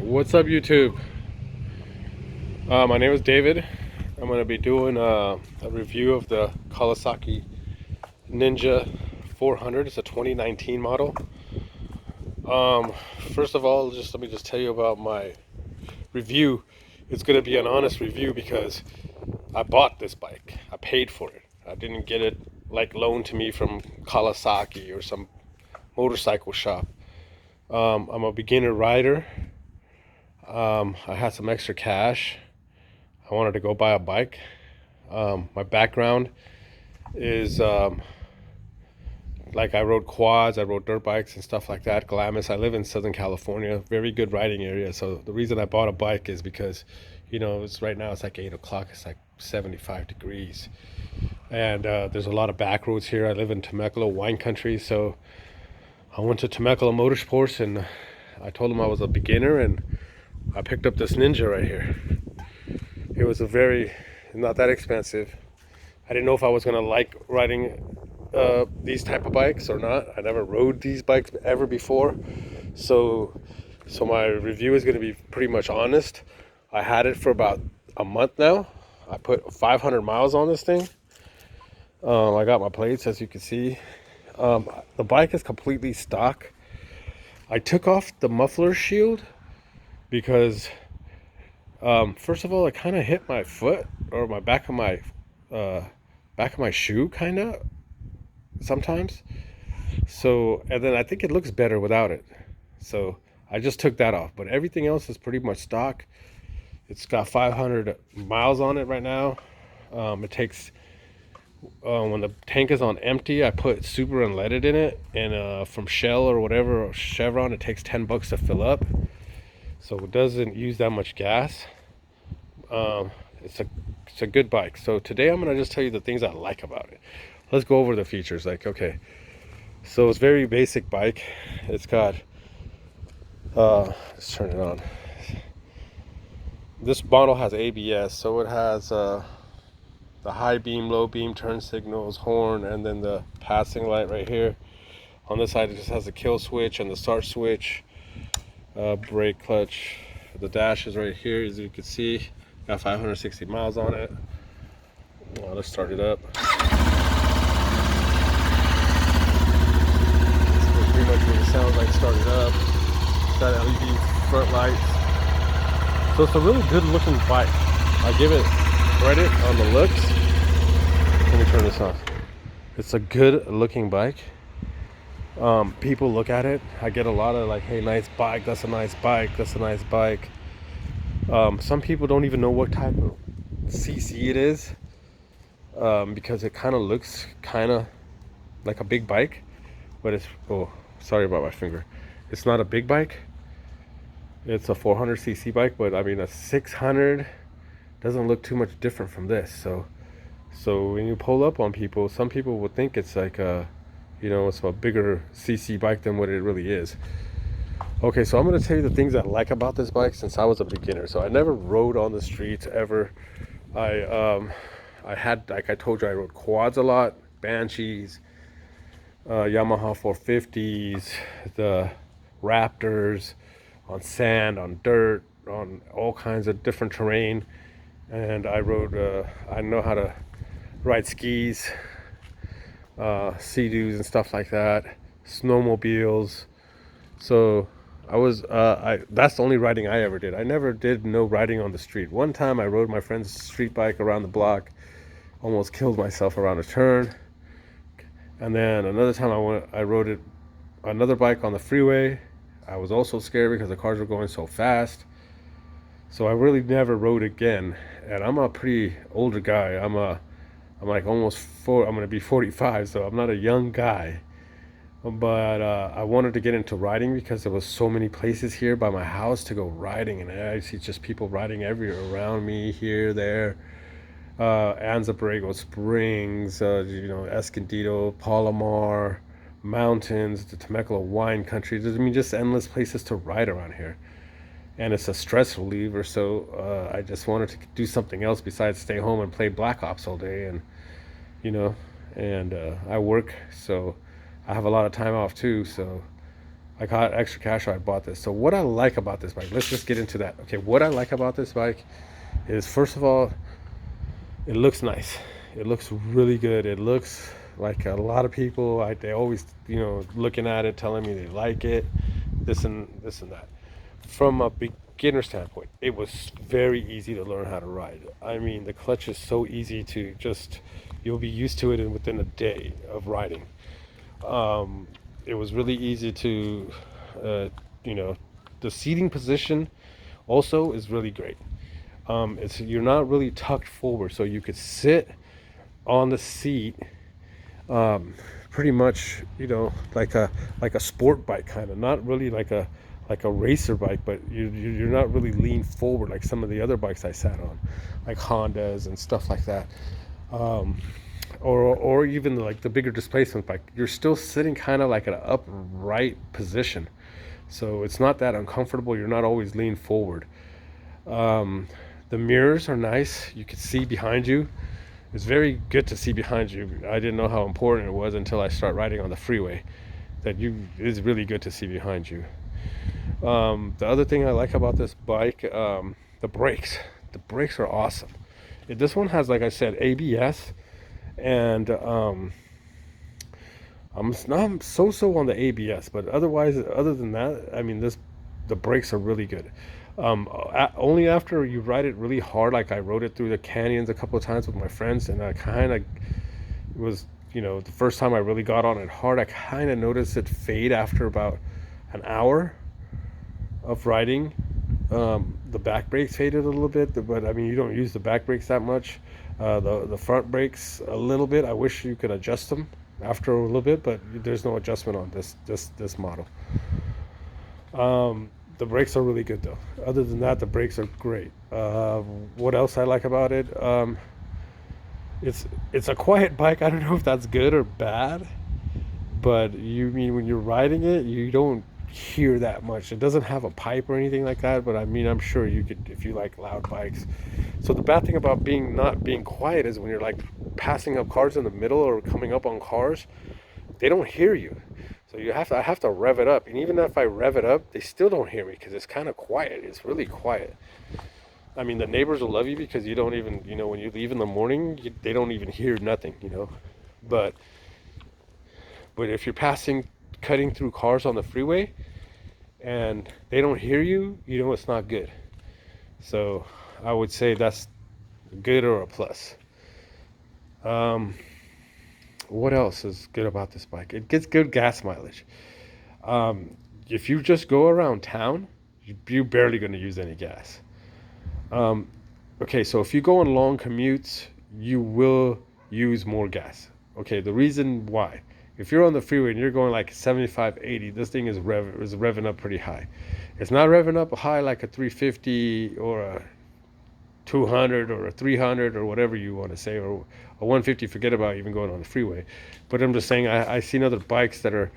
What's up, YouTube? My name is David. I'm going to be doing a review of the Kawasaki Ninja 400. It's a 2019 model. Um, First of all, just let me just tell you about my review. It's going to be an honest review because I bought this bike. I paid for it. I didn't get it like loaned to me from Kawasaki or some motorcycle shop. I'm a beginner rider. I had some extra cash. I wanted to go buy a bike. My background is like I rode quads, I rode dirt bikes and stuff like that. Glamis. I live in Southern California, very good riding area. So the reason I bought a bike is because, it's right now it's like 8 o'clock. It's like 75 degrees, and there's a lot of back roads here. I live in Temecula, wine country. So I went to Temecula Motorsports and I told them I was a beginner, and I picked up this Ninja right here. It was not that expensive. I didn't know if I was gonna like riding these type of bikes or not. I never rode these bikes ever before, so my review is gonna be pretty much honest. I had it for about a month now. I put 500 miles on this thing. I got my plates, as you can see. The bike is completely stock. I took off the muffler shield because first of all, it kind of hit my foot or my back of my shoe, kind of sometimes. So, and then I think it looks better without it. So I just took that off, but everything else is pretty much stock. It's got 500 miles on it right now. It takes when the tank is on empty, I put super unleaded in it, and from Shell or whatever, or Chevron, it takes $10 to fill up. So it doesn't use that much gas. It's a good bike. So today I'm gonna just tell you the things I like about it. Let's go over the features. Like, okay, so it's very basic bike. It's got let's turn it on. This model has ABS, so it has the high beam, low beam, turn signals, horn, and then the passing light right here. On this side, it just has the kill switch and the start switch, brake, clutch. The dash is right here, as you can see. Got 560 miles on it. Well, let's start it up. That's pretty much what it sounds like started up. It's got LED front lights. So it's a really good looking bike. I give it credit on the looks. Let me turn this off. It's a good looking bike. People look at it. I get a lot of like, hey, nice bike. That's a nice bike. That's a nice bike. Some people don't even know what type of CC it is, because it kind of looks kind of like a big bike, but sorry about my finger. It's not a big bike. It's a 400cc bike, but I mean a 600 doesn't look too much different from this. So when you pull up on people, some people would think it's like it's a bigger CC bike than what it really is. Okay, so I'm going to tell you the things I like about this bike since I was a beginner. So I never rode on the streets ever. I had, like I told you, I rode quads a lot, Banshees, Yamaha 450s, the Raptors, on sand, on dirt, on all kinds of different terrain. And I know how to ride skis, Sea-Doos and stuff like that, snowmobiles. So that's the only riding I ever did. I never did no riding on the street. One time I rode my friend's street bike around the block, almost killed myself around a turn. And then another time I rode another bike on the freeway. I was also scared because the cars were going so fast. So I really never rode again. And I'm a pretty older guy. I'm like almost I'm gonna be 45, so I'm not a young guy. But I wanted to get into riding because there was so many places here by my house to go riding, and I see just people riding everywhere around me, here, there. Anza Borrego Springs, Escondido, Palomar, mountains, the Temecula wine country. Just endless places to ride around here. And it's a stress reliever, so I just wanted to do something else besides stay home and play Black Ops all day. And I work, so I have a lot of time off too, so I got extra cash, so I bought this. So what I like about this bike, let's just get into that. Okay, what I like about this bike is, first of all, it looks nice. It looks really good. It looks like a lot of people, they always, looking at it, telling me they like it, this and that. From a beginner standpoint, it was very easy to learn how to ride. I mean, the clutch is so easy to just, you'll be used to it within a day of riding. It was really easy to, you know, the seating position also is really great. You're not really tucked forward, so you could sit on the seat, pretty much, like a sport bike kind of, not really like a racer bike, but you're not really leaned forward like some of the other bikes I sat on, like Hondas and stuff like that. Or even like the bigger displacement bike, you're still sitting kind of like an upright position, so it's not that uncomfortable. You're not always leaned forward. The mirrors are nice. You can see behind you. It's very good to see behind you. I didn't know how important it was until I start riding on the freeway, it's really good to see behind you. The other thing I like about this bike, the brakes. The brakes are awesome. This one has, like I said, ABS, and I'm not so on the ABS, but other than that, I mean, the brakes are really good. Only after you ride it really hard, like I rode it through the canyons a couple of times with my friends, and I kind of was, the first time I really got on it hard, I kind of noticed it fade after about an hour of riding. The back brakes faded a little bit, but I mean, you don't use the back brakes that much. The front brakes a little bit. I wish you could adjust them after a little bit, but there's no adjustment on this model. The brakes are really good though. Other than that, the brakes are great. What else I like about it? It's a quiet bike. I don't know if that's good or bad, but when you're riding it, you don't hear that much. It doesn't have a pipe or anything like that, but I mean, I'm sure you could if you like loud bikes. So the bad thing about not being quiet is when you're like passing up cars in the middle or coming up on cars, they don't hear you. So I have to rev it up, and even if I rev it up, they still don't hear me because it's kind of quiet. It's really quiet. I mean, the neighbors will love you because you don't even, when you leave in the morning, they don't even hear nothing, But if you're cutting through cars on the freeway, and they don't hear you, it's not good. So I would say that's good or a plus. What else is good about this bike? It gets good gas mileage. If you just go around town, you're barely going to use any gas. Okay, so if you go on long commutes, you will use more gas. Okay, the reason why. If you're on the freeway and you're going like 75, 80, this thing is revving up pretty high. It's not revving up high like a 350 or a 200 or a 300 or whatever you want to say, or a 150. Forget about even going on the freeway. But I'm just saying, I've seen other bikes that are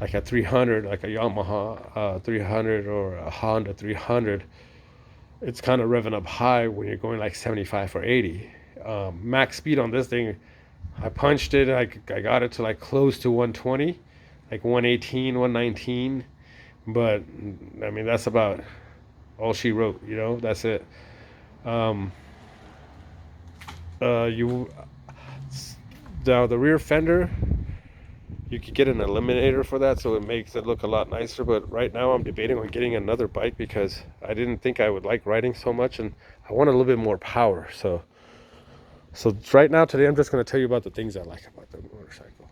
like a 300, like a Yamaha 300 or a Honda 300. It's kind of revving up high when you're going like 75 or 80. Max speed on this thing, I punched it, I got it to like close to 120, like 118, 119. But I mean, that's about all she wrote, that's it. Now the rear fender, you could get an eliminator for that, so it makes it look a lot nicer. But right now I'm debating on getting another bike because I didn't think I would like riding so much, and I want a little bit more power. So right now, today, I'm just going to tell you about the things I like about the motorcycle.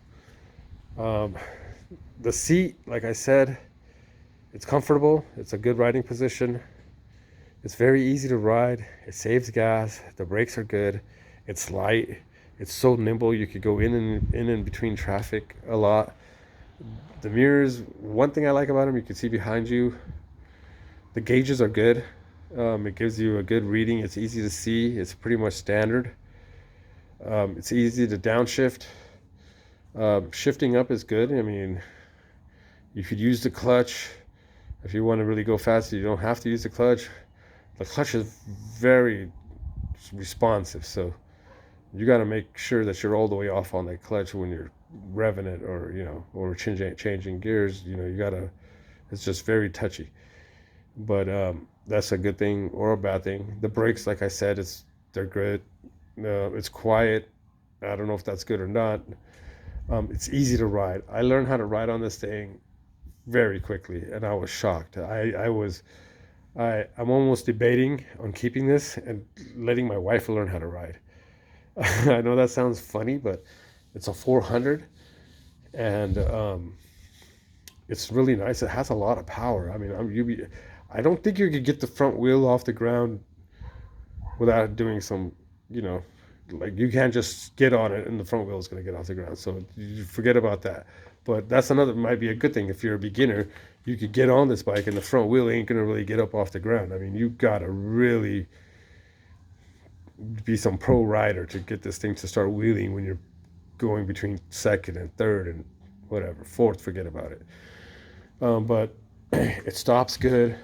The seat, like I said, it's comfortable. It's a good riding position. It's very easy to ride. It saves gas. The brakes are good. It's light. It's so nimble. You could go in and between traffic a lot. The mirrors, one thing I like about them, you can see behind you. The gauges are good. It gives you a good reading. It's easy to see. It's pretty much standard. It's easy to downshift. Shifting up is good. I mean, you could use the clutch. If you want to really go fast, you don't have to use the clutch. The clutch is very responsive, so you got to make sure that you're all the way off on that clutch when you're revving it, or or changing gears. You got to It's just very touchy. But that's a good thing or a bad thing. The brakes, like I said, they're good. It's quiet. I don't know if that's good or not. It's easy to ride. I learned how to ride on this thing very quickly, and I was shocked. I'm almost debating on keeping this and letting my wife learn how to ride. I know that sounds funny, but it's a 400, and it's really nice. It has a lot of power. I mean, I don't think you could get the front wheel off the ground without doing some, you know, like you can't just get on it and the front wheel is going to get off the ground. So you forget about that. But that's another, might be a good thing. If you're a beginner, you could get on this bike and the front wheel ain't going to really get up off the ground. I mean, you got to really be some pro rider to get this thing to start wheeling when you're going between second and third and whatever, fourth, forget about it. But it stops good.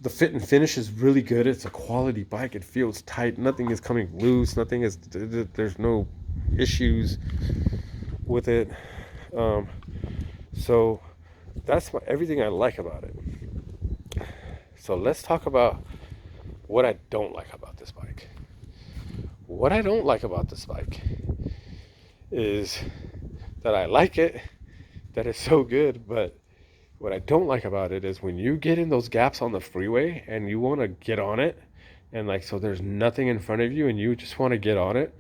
The fit and finish is really good. It's a quality bike. It feels tight. Nothing is coming loose. There's no issues with it. So that's everything I like about it. So let's talk about what I don't like about this bike. What I don't like about this bike is that I like it, that it's so good, but what I don't like about it is when you get in those gaps on the freeway and you want to get on it, and like, so there's nothing in front of you and you just want to get on it.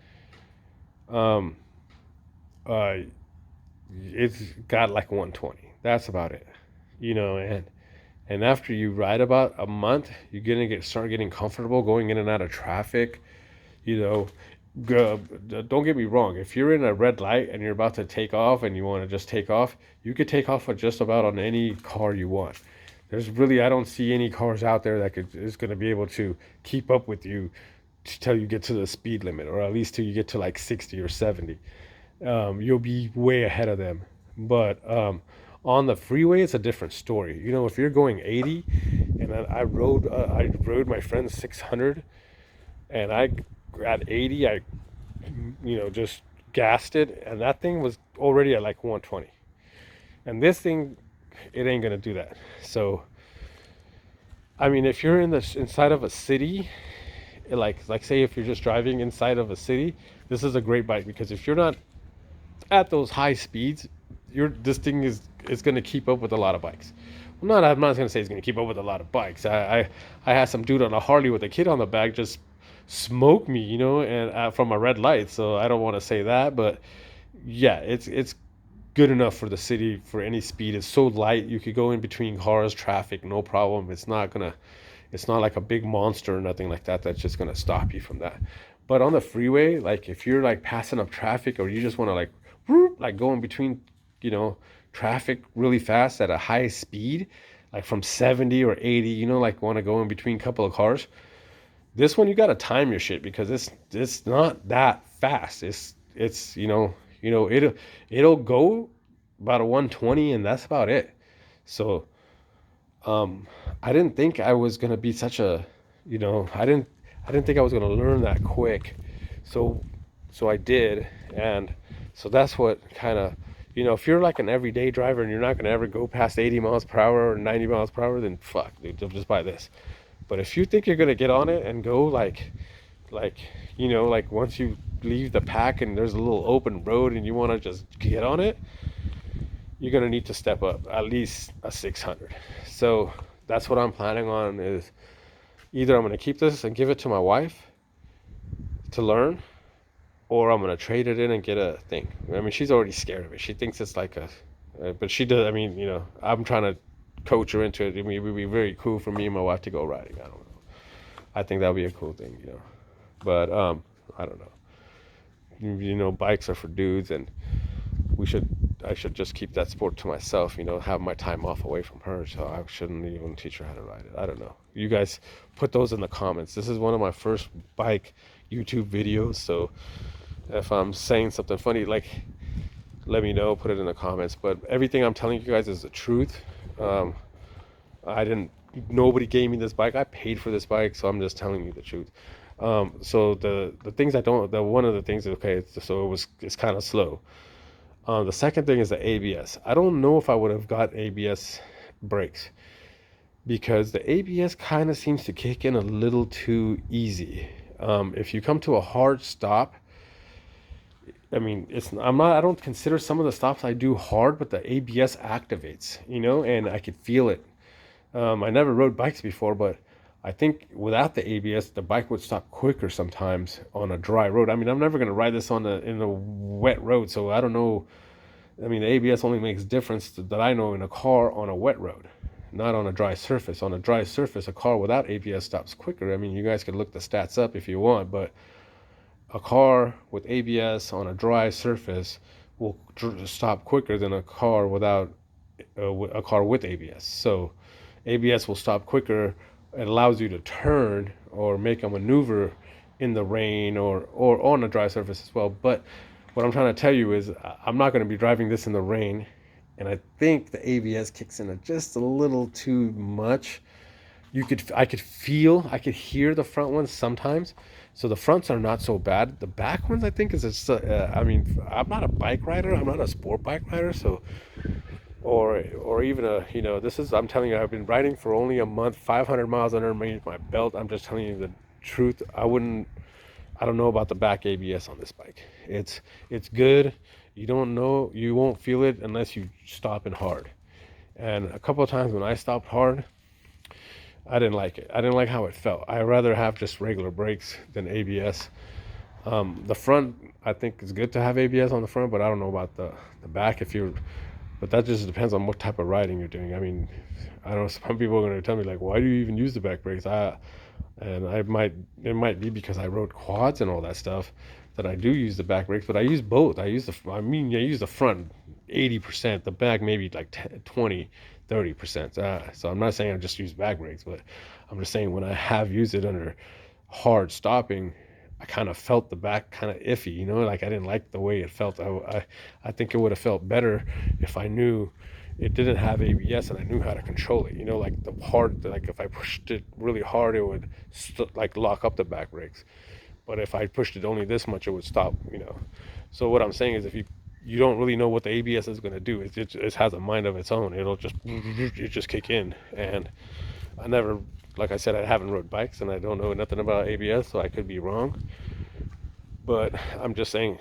It's got like 120. That's about it, you know. And after you ride about a month, you're gonna start getting comfortable going in and out of traffic, you know. Don't get me wrong. If you're in a red light and you're about to take off and you want to just take off, you could take off just about on any car you want. I don't see any cars out there that is going to be able to keep up with you till you get to the speed limit, or at least till you get to like 60 or 70. You'll be way ahead of them. But on the freeway, it's a different story. You know, if you're going 80, and I rode my friend's 600, and at 80, I, you know, just gassed it, and that thing was already at like 120. And this thing, it ain't gonna do that. So, I mean, if you're inside of a city, like say if you're just driving inside of a city, this is a great bike, because if you're not at those high speeds, this thing is gonna keep up with a lot of bikes. Well, I'm not gonna say it's gonna keep up with a lot of bikes. I had some dude on a Harley with a kid on the back just smoke me, you know, and from a red light. So I don't want to say that, but yeah, it's good enough for the city for any speed. It's so light, you could go in between cars, traffic, no problem. It's not like a big monster or nothing like that that's just gonna stop you from that. But on the freeway, like if you're like passing up traffic, or you just want to like whoop, like go in between, you know, traffic really fast at a high speed, like from 70 or 80, you know, like want to go in between a couple of cars, this one you got to time your shit, because it's not that fast. It's you know, it'll go about a 120, and that's about it. So I didn't think I was gonna be such a, you know, I didn't think I was gonna learn that quick. So I did, and so that's what kind of, you know, if you're like an everyday driver and you're not gonna ever go past 80 miles per hour or 90 miles per hour, then fuck, dude, just buy this. But if you think you're gonna get on it and go like, you know, like once you leave the pack and there's a little open road and you want to just get on it, you're gonna need to step up at least a 600. So that's what I'm planning on, is either I'm gonna keep this and give it to my wife to learn, or I'm gonna trade it in and get a thing. I mean, she's already scared of it. She thinks it's like but she does. I mean, you know, I'm trying to coach her into it. I mean, it would be very cool for me and my wife to go riding. I don't know. I think that would be a cool thing, you know. But I don't know. You know, bikes are for dudes, and I should just keep that sport to myself, you know, have my time off away from her. So I shouldn't even teach her how to ride it. I don't know. You guys put those in the comments. This is one of my first bike YouTube videos, so if I'm saying something funny, like, let me know, put it in the comments. But everything I'm telling you guys is the truth. Nobody gave me this bike. I paid for this bike, so I'm just telling you the truth. So the things one of the things is, okay, so it's kind of slow. The second thing is the ABS. I don't know if I would have got ABS brakes, because the ABS kind of seems to kick in a little too easy. If you come to a hard stop, I mean, I don't consider some of the stops I do hard, but the ABS activates, and I could feel it. I never rode bikes before, but I think without the ABS, the bike would stop quicker sometimes on a dry road. I mean, I'm never going to ride this in a wet road, so I don't know. I mean, the ABS only makes difference that I know in a car on a wet road, not on a dry surface. On a dry surface, a car without ABS stops quicker. I mean, you guys can look the stats up if you want, but a car with ABS on a dry surface will stop quicker than a car without a car with ABS. So ABS will stop quicker. It allows you to turn or make a maneuver in the rain or on a dry surface as well. But what I'm trying to tell you is I'm not going to be driving this in the rain, and I think the ABS kicks in just a little too much. I could hear the front ones sometimes, so the fronts are not so bad. The back ones, I think, is just. I mean, I'm not a bike rider. I'm not a sport bike rider, so or even this is. I'm telling you, I've been riding for only a month, 500 miles underneath my belt. I'm just telling you the truth. I don't know about the back ABS on this bike. It's good. You won't feel it unless you stop in hard. And a couple of times when I stopped hard, I didn't like it. I didn't like how it felt. I'd rather have just regular brakes than ABS. The front, I think, is good to have ABS on the front, but I don't know about the back. But that just depends on what type of riding you're doing. I mean, I don't know. Some people are going to tell me, like, why do you even use the back brakes? It might be because I rode quads and all that stuff that I do use the back brakes, but I use both. I use the front 80%, the back maybe like 20, 30%. So I'm not saying I just use back brakes, but I'm just saying when I have used it under hard stopping, I kind of felt the back kind of iffy, like I didn't like the way it felt. I think it would have felt better if I knew it didn't have ABS and I knew how to control it. Like if I pushed it really hard, it would like lock up the back brakes. But if I pushed it only this much, it would stop. So what I'm saying is, if you don't really know what the ABS is going to do, it has a mind of its own. It'll just kick in. And like I said, I haven't rode bikes and I don't know nothing about ABS, so I could be wrong. But I'm just saying,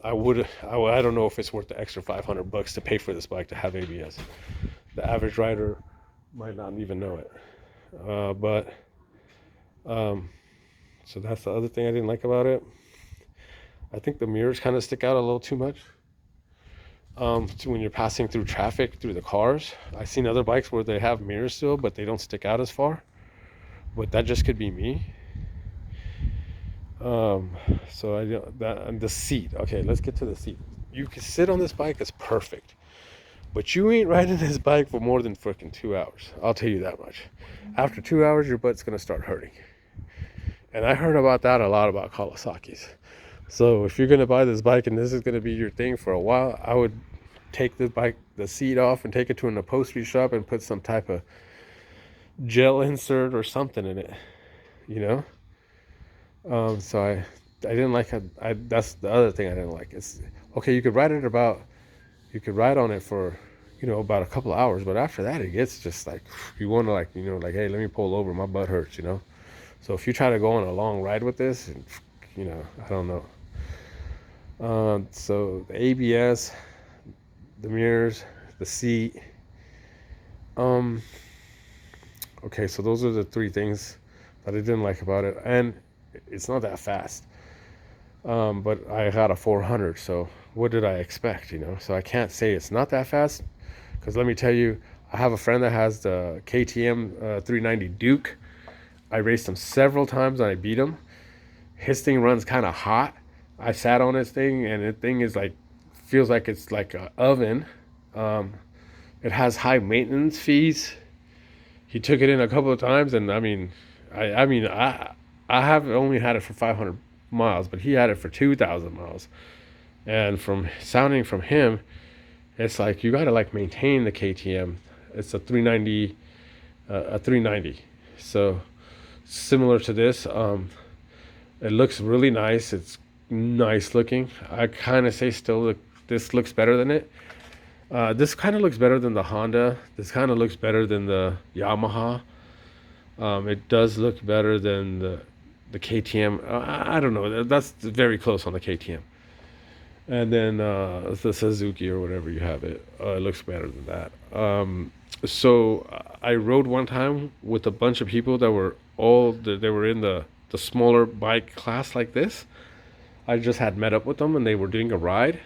I don't know if it's worth the extra $500 to pay for this bike to have ABS. The average rider might not even know it. So that's the other thing I didn't like about it. I think the mirrors kind of stick out a little too much. When you're passing through traffic, through the cars. I've seen other bikes where they have mirrors still, but they don't stick out as far. But that just could be me. And the seat. Okay, let's get to the seat. You can sit on this bike, it's perfect. But you ain't riding this bike for more than freaking 2 hours. I'll tell you that much. After 2 hours, your butt's going to start hurting. And I heard about that a lot about Kawasaki's. So if you're going to buy this bike and this is going to be your thing for a while, I would take the seat off and take it to an upholstery shop and put some type of gel insert or something in it, So I didn't like it. That's the other thing I didn't like. It's okay. You could ride on it for, about a couple of hours, but after that, it gets just like, you want to hey, let me pull over. My butt hurts, So if you try to go on a long ride with this, I don't know. So the ABS, the mirrors, the seat. Okay, so those are the three things that I didn't like about it. And it's not that fast. But I got a 400, so what did I expect, So I can't say it's not that fast, because let me tell you, I have a friend that has the KTM 390 Duke. I raced him several times and I beat him. His thing runs kind of hot. I sat on his thing and the thing is feels like it's like an oven. It has high maintenance fees. He took it in a couple of times, and I have only had it for 500 miles, but he had it for 2,000 miles. And from sounding from him, it's like you got to maintain the KTM. It's a 390, So similar to this, it looks really nice. It's nice looking. I kind of say still this looks better than it. This kind of looks better than the Honda. This kind of looks better than the Yamaha. It does look better than the KTM. I don't know. That's very close on the KTM. And then the Suzuki or whatever you have it looks better than that. So I rode one time with a bunch of people that were they were in the smaller bike class like this. I just had met up with them and they were doing a ride.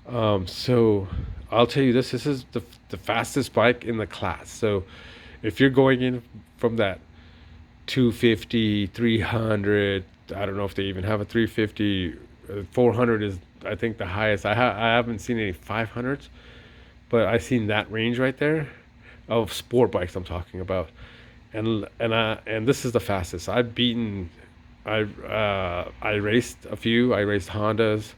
So I'll tell you this: this is the fastest bike in the class. So if you're going in from that 250, 300, I don't know if they even have a 350. 400 is, I think, the highest. I haven't seen any 500s, but I seen that range right there of sport bikes I'm talking about. And this is the fastest I've beaten. I raced a few. I raced Hondas,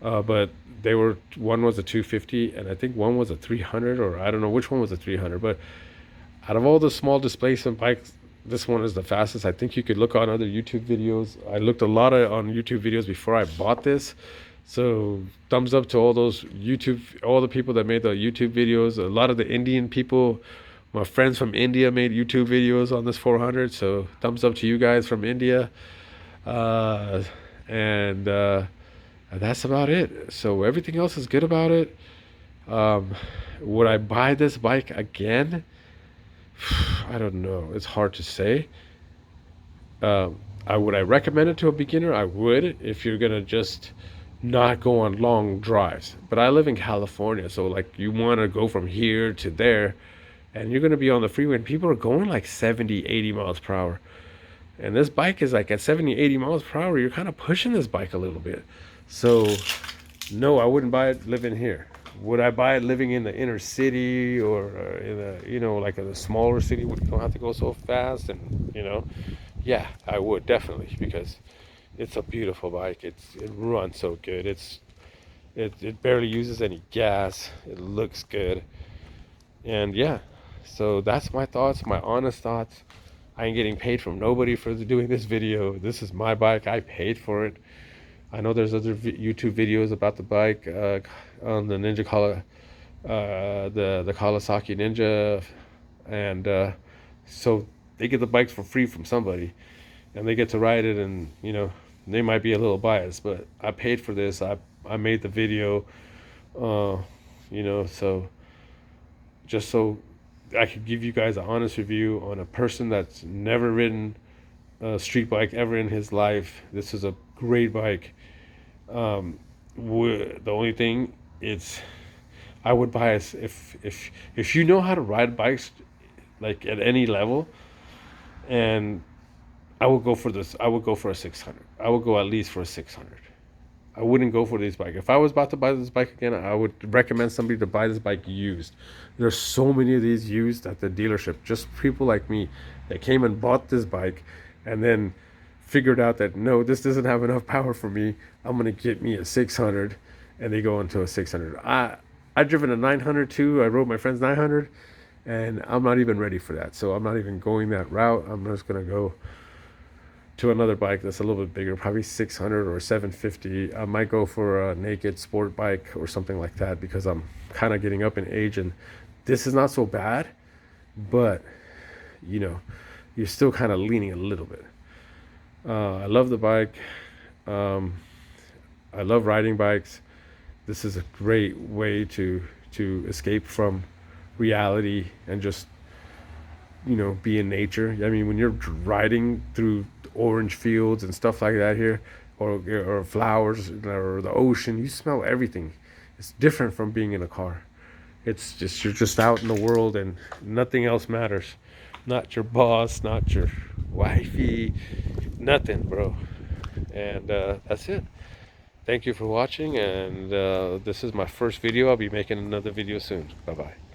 but they were, one was a 250 and I think one was a 300, or I don't know which one was a 300. But out of all the small displacement bikes, this one is the fastest. I think you could look on other YouTube videos. I looked a lot on YouTube videos before I bought this. So thumbs up to all those all the people that made the YouTube videos. A lot of the Indian people, my friends from India, made YouTube videos on this 400. So thumbs up to you guys from India. Uh, and that's about it. So everything else is good about it. Um, would I buy this bike again? I don't know. It's hard to say. I recommend it to a beginner? I would, if you're gonna just not go on long drives. But I live in California, so like you want to go from here to there, and you're gonna be on the freeway, and people are going like 70, 80 miles per hour. And this bike is like at 70, 80 miles per hour. You're kind of pushing this bike a little bit. So no, I wouldn't buy it living here. Would I buy it living in the inner city, or in a, like a smaller city where you don't have to go so fast? And yeah, I would definitely, because it's a beautiful bike. It runs so good. It barely uses any gas. It looks good. And yeah, so that's my thoughts, my honest thoughts. I ain't getting paid from nobody for doing this video. This is my bike. I paid for it. I know there's other YouTube videos about the bike, on the the Kawasaki Ninja, and so they get the bikes for free from somebody, and they get to ride it, and they might be a little biased, but I paid for this. I made the video, so just so I could give you guys an honest review on a person that's never ridden a street bike ever in his life. This is a great bike. The only thing is, I would buy it if you know how to ride bikes, like at any level, and I would go for this. I would go for a 600. I would go at least for a 600. I wouldn't go for this bike. If I was about to buy this bike again, I would recommend somebody to buy this bike used. There's so many of these used at the dealership. Just people like me that came and bought this bike and then figured out that, no, this doesn't have enough power for me. I'm going to get me a 600, and they go into a 600. I driven a 900 too. I rode my friend's 900, and I'm not even ready for that. So I'm not even going that route. I'm just going to go to another bike that's a little bit bigger, probably 600 or 750. I might go for a naked sport bike or something like that, because I'm kind of getting up in age, and this is not so bad, but you're still kind of leaning a little bit. I love the bike. I love riding bikes. This is a great way to escape from reality and just be in nature. I mean, when you're riding through orange fields and stuff like that here, or flowers, or the ocean, you smell everything. It's different from being in a car. It's just, you're just out in the world, and nothing else matters. Not your boss, not your wifey, nothing, bro. And that's it. Thank you for watching, and this is my first video. I'll be making another video soon. Bye bye.